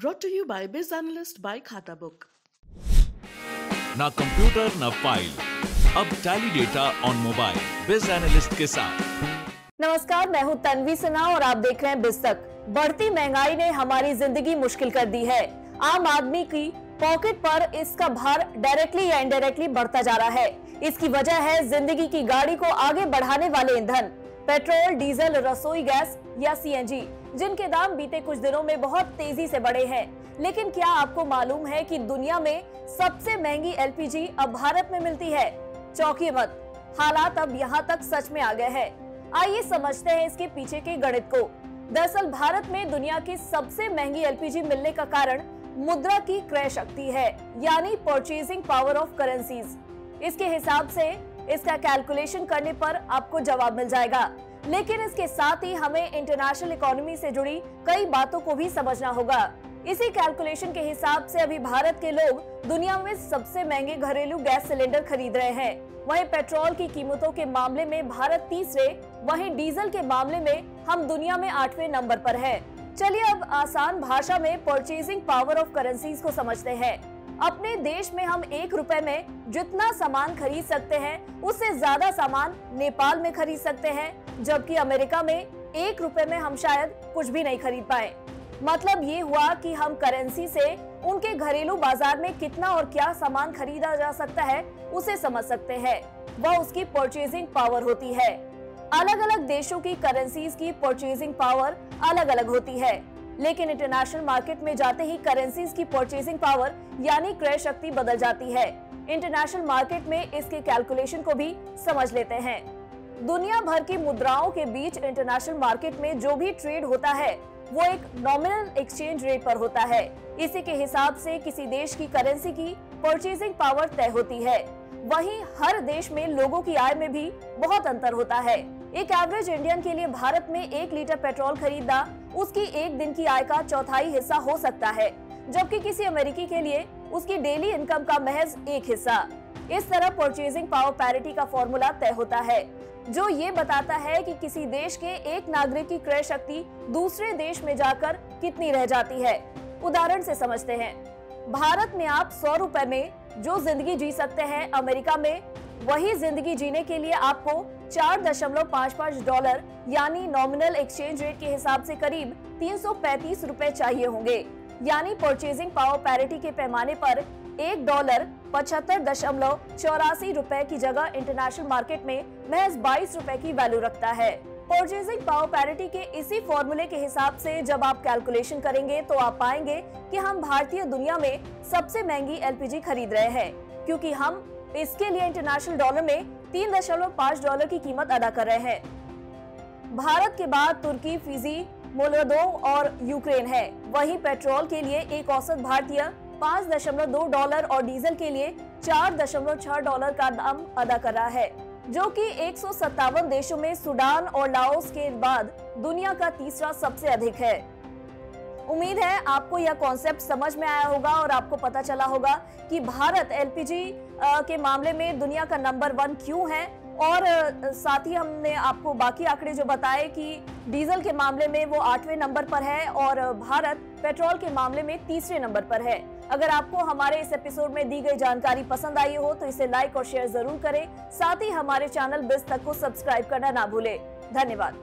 Brought to you by Biz Analyst by खाता book. ना computer ना फाइल, अब टैली डेटा ऑन मोबाइल बिज एनालिस्ट के साथ। नमस्कार, मैं हूं तन्वी सिन्हा और आप देख रहे हैं बिज तक। बढ़ती महंगाई ने हमारी जिंदगी मुश्किल कर दी है। आम आदमी की पॉकेट पर इसका भार डायरेक्टली या इनडायरेक्टली बढ़ता जा रहा है। इसकी वजह है जिंदगी की गाड़ी को आगे बढ़ाने वाले ईंधन, पेट्रोल, डीजल, रसोई गैस या सीएनजी, जिनके दाम बीते कुछ दिनों में बहुत तेजी से बढ़े हैं। लेकिन क्या आपको मालूम है कि दुनिया में सबसे महंगी एलपीजी अब भारत में मिलती है? चौंकिए मत, हालात अब यहाँ तक सच में आ गए हैं। आइए समझते हैं इसके पीछे के गणित को। दरअसल भारत में दुनिया की सबसे महंगी एलपीजी मिलने का कारण मुद्रा की क्रय शक्ति है, यानी परचेजिंग पावर ऑफ करेंसीज। इसके हिसाब से इसका कैलकुलेशन करने पर आपको जवाब मिल जाएगा। लेकिन इसके साथ ही हमें इंटरनेशनल इकोनॉमी से जुड़ी कई बातों को भी समझना होगा। इसी कैलकुलेशन के हिसाब से अभी भारत के लोग दुनिया में सबसे महंगे घरेलू गैस सिलेंडर खरीद रहे हैं। वहीं पेट्रोल की कीमतों के मामले में भारत तीसरे, वहीं डीजल के मामले में हम दुनिया में 8वें नंबर पर है। चलिए अब आसान भाषा में परचेजिंग पावर ऑफ करेंसीज को समझते हैं। अपने देश में हम 1 रुपए में जितना सामान खरीद सकते हैं, उससे ज्यादा सामान नेपाल में खरीद सकते हैं, जबकि अमेरिका में 1 रुपए में हम शायद कुछ भी नहीं खरीद पाए। मतलब ये हुआ कि हम करेंसी से उनके घरेलू बाजार में कितना और क्या सामान खरीदा जा सकता है उसे समझ सकते हैं। वह उसकी परचेजिंग पावर होती है। अलग अलग देशों की करेंसीज की परचेजिंग पावर अलग अलग होती है, लेकिन इंटरनेशनल मार्केट में जाते ही करेंसीज की परचेजिंग पावर यानी क्रय शक्ति बदल जाती है। इंटरनेशनल मार्केट में इसके कैलकुलेशन को भी समझ लेते हैं। दुनिया भर की मुद्राओं के बीच इंटरनेशनल मार्केट में जो भी ट्रेड होता है वो एक नॉमिनल एक्सचेंज रेट पर होता है। इसी के हिसाब से किसी देश की करेंसी की परचेजिंग पावर तय होती है। वहीं हर देश में लोगों की आय में भी बहुत अंतर होता है। एक एवरेज इंडियन के लिए भारत में 1 लीटर पेट्रोल खरीदना उसकी एक दिन की आय का चौथाई हिस्सा हो सकता है, जबकि किसी अमेरिकी के लिए उसकी डेली इनकम का महज 1 हिस्सा। इस तरह परचेजिंग पावर पैरिटी का फॉर्मूला तय होता है, जो ये बताता है कि किसी देश के एक नागरिक की क्रय शक्ति दूसरे देश में जाकर कितनी रह जाती है। उदाहरण से समझते हैं। भारत में आप 100 रुपए में जो जिंदगी जी सकते हैं, अमेरिका में वही जिंदगी जीने के लिए आपको $4.55 यानी नॉमिनल एक्सचेंज रेट के हिसाब से करीब 335 रुपए चाहिए होंगे। यानी परचेजिंग पावर पैरिटी के पैमाने पर $1 75.84 रुपए की जगह इंटरनेशनल मार्केट में महज 22 रुपए की वैल्यू रखता है। परचेजिंग पावर पैरिटी के इसी फॉर्मूले के हिसाब से जब आप कैलकुलेशन करेंगे तो आप पाएंगे कि हम भारतीय दुनिया में सबसे महंगी एलपीजी खरीद रहे हैं, क्योंकि हम इसके लिए इंटरनेशनल डॉलर में $3.5 की कीमत अदा कर रहे हैं। भारत के बाद तुर्की, फिजी, मोल्दोव और यूक्रेन है। वहीं पेट्रोल के लिए एक औसत भारतीय $5.2 और डीजल के लिए $4.6 का दाम अदा कर रहा है, जो कि 157 देशों में सूडान और लाओस के बाद दुनिया का तीसरा सबसे अधिक है। उम्मीद है आपको यह कॉन्सेप्ट समझ में आया होगा और आपको पता चला होगा कि भारत एलपीजी के मामले में दुनिया का नंबर 1 क्यों है। और साथ ही हमने आपको बाकी आंकड़े जो बताए कि डीजल के मामले में वो 8वें नंबर पर है और भारत पेट्रोल के मामले में तीसरे नंबर पर है। अगर आपको हमारे इस एपिसोड में दी गई जानकारी पसंद आई हो तो इसे लाइक और शेयर जरूर करें। साथ ही हमारे चैनल बिज तक को सब्सक्राइब करना ना भूलें। धन्यवाद।